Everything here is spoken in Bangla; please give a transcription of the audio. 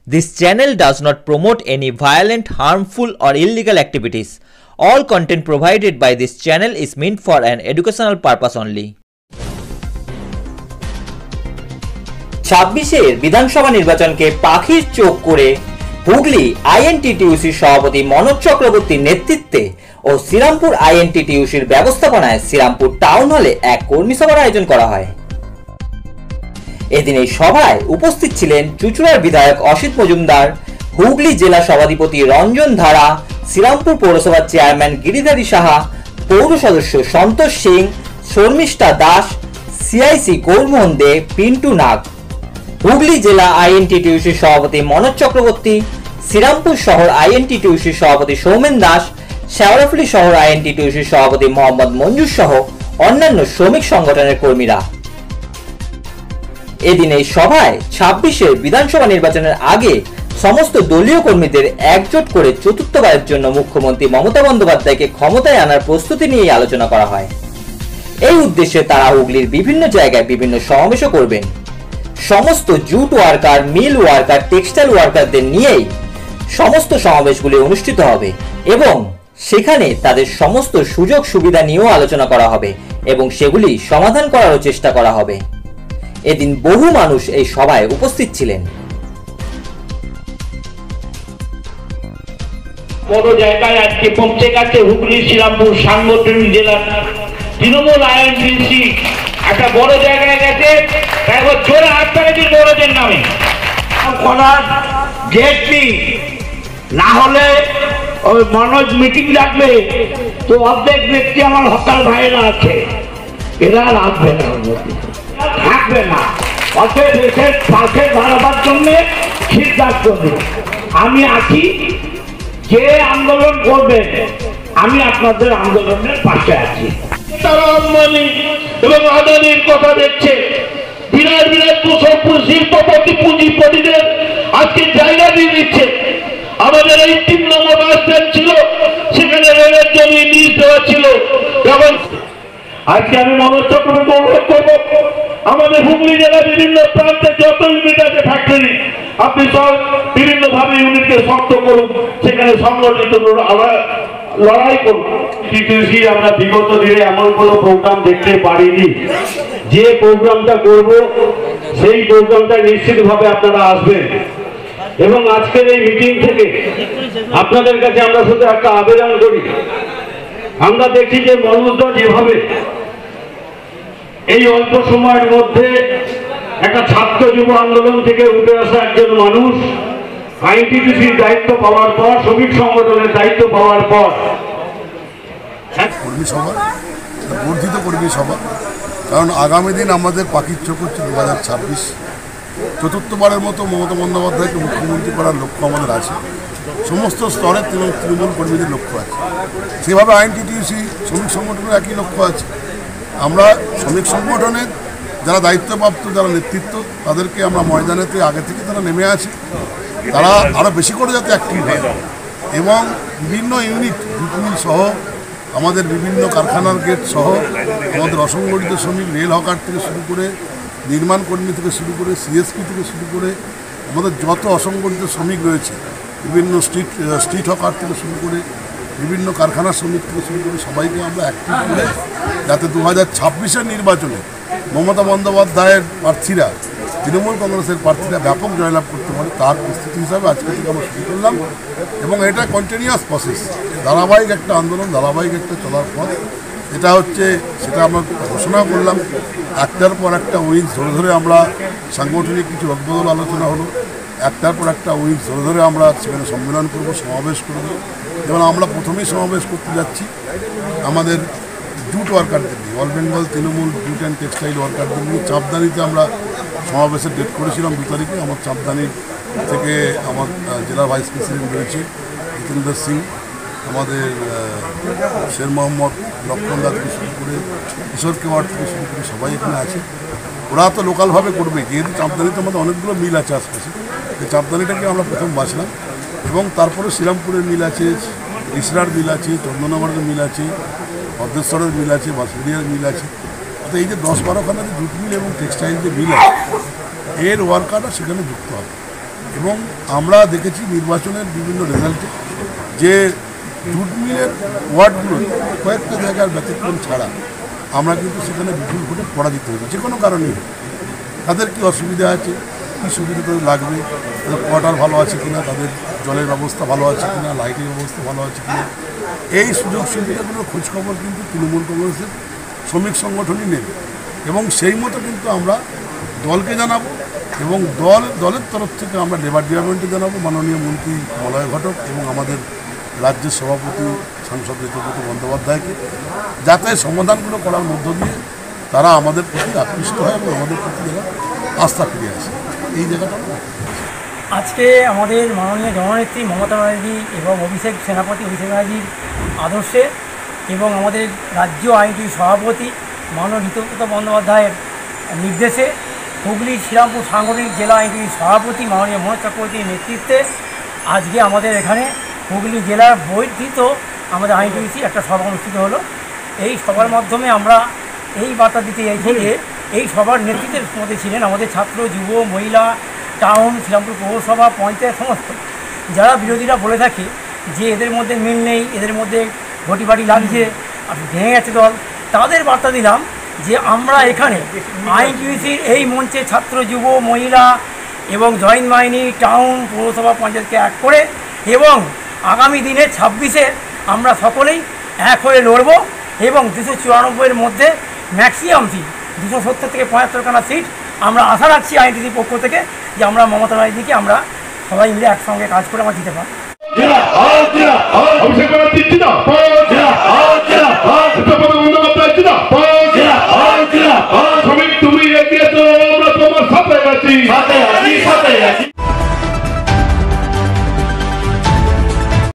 This channel does not promote any violent, harmful, or illegal activities. All content provided by this channel is meant for an educational purpose only. 26 বিধানসভা নির্বাচনকে পাখির চোখ করে হুগলি আইএনটিটিইউসির সভাপতি মনোজ চক্রবর্তীর নেতৃত্বে ও শ্রীরামপুর আইএনটিটিইউসির ব্যবস্থাপনায় শ্রীরামপুর টাউন হলে এক কর্মী সভার আয়োজন করা হয়। এদিন এই সভায় উপস্থিত ছিলেন চুঁচুড়ার বিধায়ক অসিত মজুমদার, হুগলি জেলা সভাধিপতি রঞ্জন ধারা, শ্রীরামপুর পৌরসভার চেয়ারম্যান গিরিধারী সাহা, পৌর সদস্য সন্তোষ সিং, শর্মিষ্ঠা দাস, সিআইসি গৌরমোহন দে, পিন্টু নাগ, হুগলি জেলা আইএনটিটিইউসির সভাপতি মনোজ চক্রবর্তী, শ্রীরামপুর শহর আইএনটিটিইউসির সভাপতি সৌমেন দাস, শেওড়াফুলি শহর আইএনটিটিইউসির সভাপতি মোহাম্মদ মঞ্জুর সহ অন্যান্য শ্রমিক সংগঠনের কর্মীরা। এদিন এই সভায় 26 বিধানসভা নির্বাচনের আগে সমস্ত দলীয় কর্মীদের একজোট করে চতুর্থবারের জন্য মুখ্যমন্ত্রী মমতা বন্দ্যোপাধ্যায়কে ক্ষমতায় আনার প্রস্তুতি নিয়ে আলোচনা করা হয়। এই উদ্দেশ্যে তারা হুগলির বিভিন্ন জায়গায় বিভিন্ন সমাবেশও করবেন। সমস্ত jute worker, mill worker, textile ওয়ার্কারদের নিয়েই সমস্ত সমাবেশগুলি অনুষ্ঠিত হবে এবং সেখানে তাদের সমস্ত সুযোগ সুবিধা নিয়েও আলোচনা করা হবে এবং সেগুলি সমাধান করারও চেষ্টা করা হবে। এদিন বহু মানুষ এই সভায় উপস্থিত ছিলেন। বড় জায়গায় আজকে পৌঁছে গেছে হুগলি শ্রীরামপুর সাংগঠনিক জেলার তৃণমূল আইএনটিটিইউসি একটা বড় জায়গায় গেছে। একবার জোরে হাত তালি বড়দের নামে করার গেট নেই, না হলে ওই মনোজ মিটিং ডাকবে তো অর্ধেক ব্যক্তি আমার হকার ভাইয়েরা আছে, এরা আসবে না, থাকবে না। অর্থে দেশের পাশে দাঁড়াবার জন্য সিদ্ধান্ত নেই। আমি আছি, যে আন্দোলন করবে আমি আপনাদের আন্দোলনের পাশে আছি। তারা আম্বানি এবং আদানির কথা দেখছে, বিরাট বিরাট শিল্পপতি পুঁজিপতিদের আজকে জায়গা দিয়ে দিচ্ছে। আমাদের এই 3 নম্বর বাস স্ট্যান্ড ছিল, সেখানে রেলের জমি লিজ দেওয়া ছিল। যেমন আজকে আমি মনোজ চক্রবর্তী অনুরোধ করবো, আমাদের হুগলি জেলার বিভিন্ন প্রান্তে যত ইউনিট আছে ফ্যাক্টরি, আপনি সব বিভিন্ন ভাবে ইউনিটকে শক্ত করুন, সেখানে সংগঠিত লড়াই করুন। টিটিসি আমরা বিগত দিনে এমন কোনো প্রোগ্রাম দেখতে পারিনি। যে প্রোগ্রামটা করব সেই প্রোগ্রামটা নিশ্চিতভাবে আপনারা আসবেন এবং আজকের এই মিটিং থেকে আপনাদের কাছে আমরা শুধু একটা আবেদন করি। আমরা দেখি যে মনোজদা যেভাবে এই অল্প সময়ের মধ্যে একটা ছাত্র যুব আন্দোলন থেকে উঠে আসা একজন মানুষ আইএনটিটিইউসির দায়িত্ব পাওয়ার পর, শ্রমিক সংগঠনের দায়িত্ব পাওয়ার পর কর্মী সভা, বর্ধিত কর্মী সভা, কারণ আগামী দিন আমাদের পাখির চোখ হচ্ছে 2026। চতুর্থবারের মতো মমতা বন্দ্যোপাধ্যায়কে মুখ্যমন্ত্রী করার লক্ষ্য আমাদের আছে। সমস্ত স্তরের তৃণমূল কর্মীদের লক্ষ্য আছে, সেভাবে আইএনটিটিইউসি শ্রমিক সংগঠনের একই লক্ষ্য আছে। আমরা শ্রমিক সংগঠনের যারা দায়িত্বপ্রাপ্ত, যারা নেতৃত্ব, তাদেরকে আমরা ময়দানেতে আগে থেকে তারা নেমে আছে, তারা আরও বেশি করে যাতে অ্যাক্টিভ হয় এবং বিভিন্ন ইউনিট সহ আমাদের বিভিন্ন কারখানার গেট সহ আমাদের অসংগঠিত শ্রমিক, রেল হকার থেকে শুরু করে, নির্মাণ কর্মী থেকে শুরু করে, সিএসপি থেকে শুরু করে আমাদের যত অসংগঠিত শ্রমিক রয়েছে, বিভিন্ন স্ট্রিট হকার থেকে শুরু করে বিভিন্ন কারখানার শ্রমিক থেকে শুরু করে সবাইকে আমরা অ্যাক্টিভ করে যাতে 2026-এর নির্বাচনে মমতা বন্দ্যোপাধ্যায়ের প্রার্থীরা, তৃণমূল কংগ্রেসের প্রার্থীরা ব্যাপক জয়লাভ করতে পারে, তার প্রস্তুতি হিসাবে আজকে থেকে আমরা শুরু করলাম এবং এটা কন্টিনিউয়াস প্রসেস, ধারাবাহিক একটা আন্দোলন, ধারাবাহিক একটা চলার পথ। এটা হচ্ছে, সেটা আমরা ঘোষণা করলাম। একটার পর একটা উইংস ধরে ধরে আমরা সাংগঠনিক কিছু রদবদল আলোচনা হলো, একটার পর একটা উইংস ধরে ধরে আমরা সেখানে সম্মেলন করব, সমাবেশ করব। যেমন আমরা প্রথমেই সমাবেশ করতে যাচ্ছি আমাদের জুট ওয়ার্কারদের নিয়ে, all Bengal Trinamool jute and textile ওয়ার্কারদের নিয়ে চাপদানিতে আমরা সমাবেশের ডেট করেছিলাম 2 তারিখে। আমার চাপদানি থেকে আমার জেলা ভাইস প্রেসিডেন্ট রয়েছে জিতেন্দ্র সিং, আমাদের শের মোহাম্মদ লক্ষণদা থেকে শুরু করে কিশোর কেওয়ার থেকে শুরু করে সবাই এখানে আছে। ওরা তো লোকালভাবে করবে, যেহেতু চাপদানিতে আমাদের অনেকগুলো মিল আছে আশপাশে, এই চাপদানিটাকে আমরা প্রথম বাঁচলাম এবং তারপরে শ্রীরামপুরের মিল আছে, ইসরার মিল আছে, চন্দননগরের মিল আছে, ভদ্রেশ্বরের মিল আছে, বাঁশবেড়িয়ার মিল আছে। তো এই যে 10-12খানা যে জুট মিল এবং টেক্সটাইল যে মিল আছে, এর ওয়ার্কাররা সেখানে যুক্ত হবে এবং আমরা দেখেছি নির্বাচনের বিভিন্ন রেজাল্টে যে জুট মিলের ওয়ার্ডগুলো কয়েকটা জায়গার ব্যতিক্রম ছাড়া আমরা কিন্তু সেখানে বিপুল ভোটে পরাজিত হয়েছি, যে কোনো কারণেই। তাদের কী অসুবিধা আছে, কী সুবিধা তাদের লাগবে, তাদের কোয়ার্টার ভালো আছে কিনা, তাদের জলের ব্যবস্থা ভালো আছে কিনা, লাইটের ব্যবস্থা ভালো আছে কিনা, এই সুযোগ সুবিধাগুলোর খোঁজখবর কিন্তু তৃণমূল কংগ্রেসের শ্রমিক সংগঠনই নেবে এবং সেই মতো কিন্তু আমরা দলকে জানাবো এবং দলের তরফ থেকে আমরা লেবার ডিপার্টমেন্টে জানাবো মাননীয় মন্ত্রী মলয় ঘটক এবং আমাদের রাজ্যের সভাপতি সাংসদ ঋতুব্রত বন্দ্যোপাধ্যায়কে, যাতে সমাধানগুলো করার মধ্য দিয়ে তারা আমাদের প্রতি আকৃষ্ট হয় এবং আমাদের প্রতি যারা আস্থা ফিরে আসে, এই জায়গাটা। আজকে আমাদের মাননীয় জননেত্রী মমতা ব্যানার্জি এবং অভিষেক ব্যানার্জির আদর্শে এবং আমাদের রাজ্য আইনজীবী সভাপতি মাননীয় ঋতুব্রত বন্দ্যোপাধ্যায়ের নির্দেশে হুগলি শ্রীরামপুর সাংগঠনিক জেলা আইনজীবী সভাপতি মাননীয় মনোজ চক্রবর্তীর নেতৃত্বে আজকে আমাদের এখানে হুগলি জেলার বর্ধিত আমাদের আইনজীবী একটা সভা অনুষ্ঠিত হলো। এই সভার মাধ্যমে আমরা এই বার্তা দিতে চাইছি যে এই সভার নেতৃত্বের মধ্যে ছিলেন আমাদের ছাত্র, যুব, মহিলা, টাউন, শ্রীরামপুর পৌরসভা, পঞ্চায়েত, সমস্ত যারা বিরোধীরা বলে থাকে যে এদের মধ্যে মিল নেই, এদের মধ্যে ঘটিবাটি লাগছে, ভেঙে গেছে দল, তাদের বার্তা দিলাম যে আমরা এখানে আইনজীবীর এই মঞ্চে ছাত্র, যুব, মহিলা এবং জয়েন্ট বাহিনী, টাউন, পৌরসভা, পঞ্চায়েতকে এক করে এবং আগামী দিনে 26-এ আমরা সকলেই এক হয়ে লড়ব এবং 294-এর মধ্যে ম্যাক্সিমাম সিট 270 থেকে 75খানা সিট আমরা আশা রাখছি আইনজীবীর পক্ষ থেকে যে আমরা মমতা ব্যানার্জিকে আমরা সবাই মিলে একসঙ্গে কাজ করে আমরা দিতে পারি।